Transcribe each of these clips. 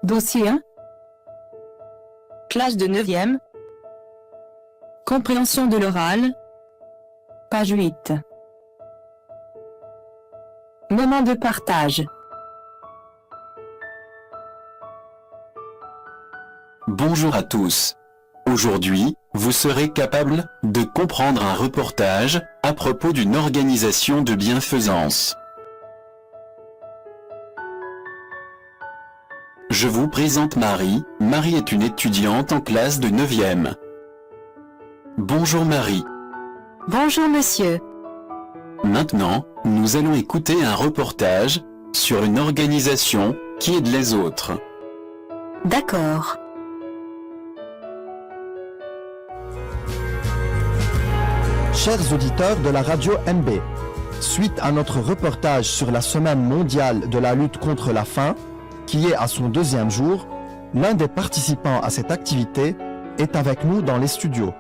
Dossier 1. Classe de 9e. Compréhension de l'oral. Page 8. Moment de partage. Bonjour à tous. Aujourd'hui, vous serez capable de comprendre un reportage à propos d'une organisation de bienfaisance. Je vous présente Marie. Marie est une étudiante en classe de 9e. Bonjour Marie. Bonjour monsieur. Maintenant, nous allons écouter un reportage sur une organisation qui aide les autres. D'accord. Chers auditeurs de la radio MB, suite à notre reportage sur la Semaine mondiale de la lutte contre la faim, qui est à son 2e jour, l'un des participants à cette activité est avec nous dans les studios.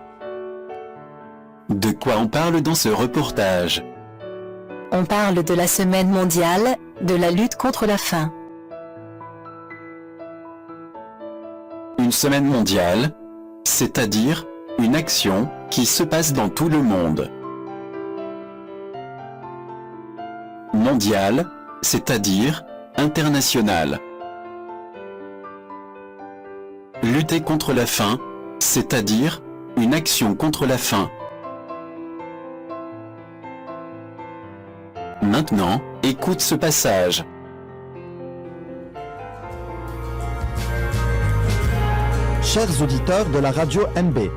De quoi on parle dans ce reportage? On parle de la Semaine mondiale de la lutte contre la faim. Une semaine mondiale, c'est-à-dire une action qui se passe dans tout le monde. Mondiale, c'est-à-dire international. Lutter contre la faim, c'est-à-dire une action contre la faim. Maintenant, écoute ce passage. Chers auditeurs de la radio MB,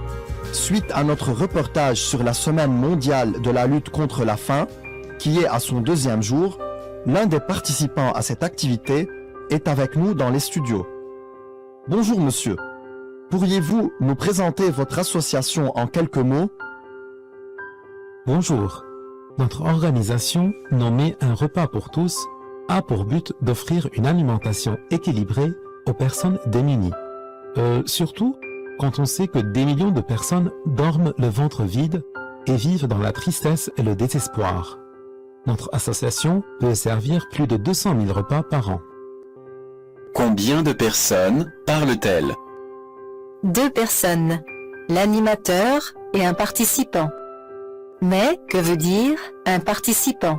suite à notre reportage sur la Semaine mondiale de la lutte contre la faim, qui est à son 2e jour, l'un des participants à cette activité est avec nous dans les studios. Bonjour monsieur, pourriez-vous nous présenter votre association en quelques mots? Bonjour. Notre organisation, nommée Un repas pour tous, a pour but d'offrir une alimentation équilibrée aux personnes démunies. Surtout quand on sait que des millions de personnes dorment le ventre vide et vivent dans la tristesse et le désespoir. Notre association peut servir plus de 200 000 repas par an. Combien de personnes parlent-elles? 2 personnes, l'animateur et un participant. Mais que veut dire un participant?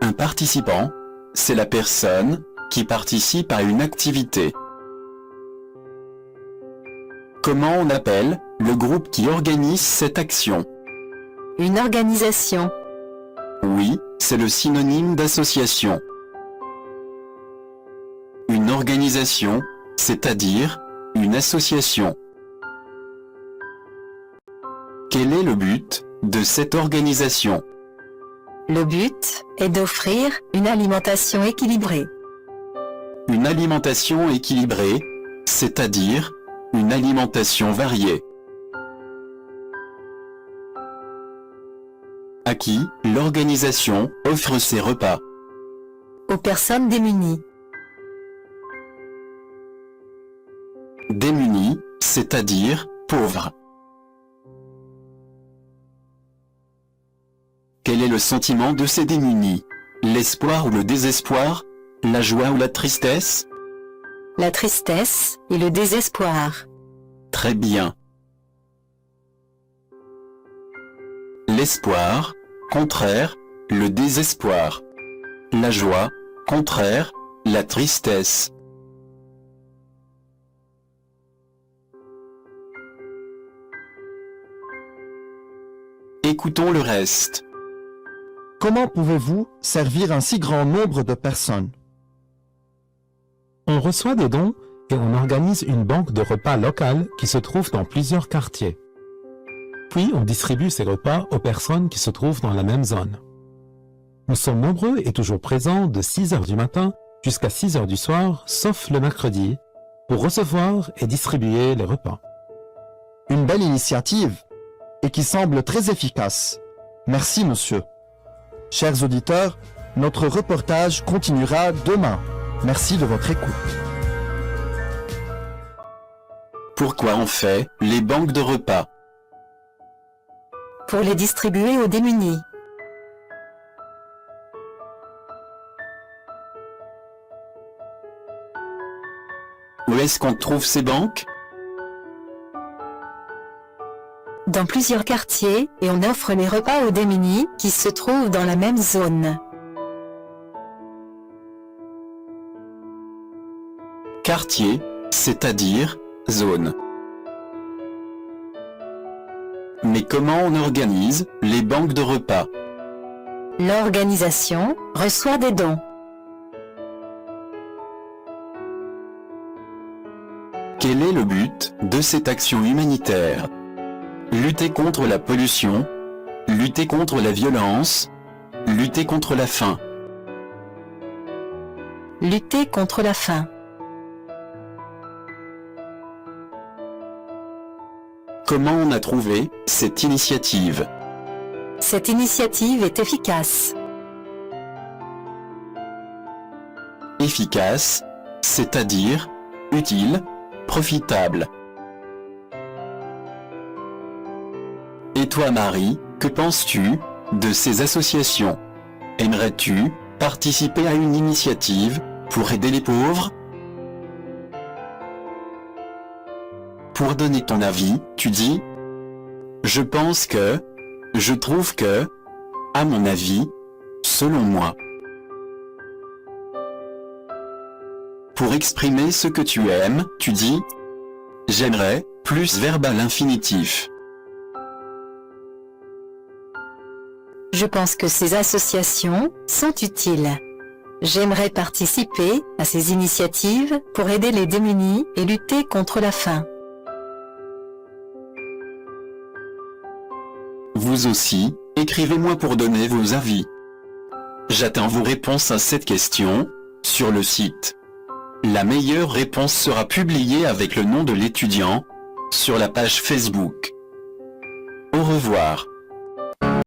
Un participant, c'est la personne qui participe à une activité. Comment on appelle le groupe qui organise cette action? Une organisation. Oui, c'est le synonyme d'association. Une organisation, c'est-à-dire une association. Quel est le but de cette organisation? Le but est d'offrir une alimentation équilibrée. Une alimentation équilibrée, c'est-à-dire une alimentation variée. À qui l'organisation offre ses repas? Aux personnes démunies. Démunis, c'est-à-dire pauvres. Quel est le sentiment de ces démunis? L'espoir ou le désespoir? La joie ou la tristesse? La tristesse et le désespoir. Très bien. L'espoir, contraire, le désespoir. La joie, contraire, la tristesse. Écoutons le reste. Comment pouvez-vous servir un si grand nombre de personnes? On reçoit des dons et on organise une banque de repas locale qui se trouve dans plusieurs quartiers. Puis on distribue ces repas aux personnes qui se trouvent dans la même zone. Nous sommes nombreux et toujours présents de 6 heures du matin jusqu'à 6 heures du soir, sauf le mercredi, pour recevoir et distribuer les repas. Une belle initiative et qui semble très efficace. Merci monsieur. Chers auditeurs, notre reportage continuera demain. Merci de votre écoute. Pourquoi on fait les banques de repas? Pour les distribuer aux démunis. Où est-ce qu'on trouve ces banques? Dans plusieurs quartiers, et on offre les repas aux démunis qui se trouvent dans la même zone. Quartier, c'est-à-dire zone. Mais comment on organise les banques de repas? L'organisation reçoit des dons. Quel est le but de cette action humanitaire? Lutter contre la pollution, lutter contre la violence, lutter contre la faim. Lutter contre la faim. Comment on a trouvé cette initiative? Cette initiative est efficace. Efficace, c'est-à-dire utile, profitable. Et toi Marie, que penses-tu de ces associations? Aimerais-tu participer à une initiative pour aider les pauvres? Pour donner ton avis, tu dis « Je pense que, je trouve que, à mon avis, selon moi ». Pour exprimer ce que tu aimes, tu dis « J'aimerais » plus verbe à l'infinitif. Je pense que ces associations sont utiles. J'aimerais participer à ces initiatives pour aider les démunis et lutter contre la faim. Vous aussi, écrivez-moi pour donner vos avis. J'attends vos réponses à cette question sur le site. La meilleure réponse sera publiée avec le nom de l'étudiant sur la page Facebook. Au revoir.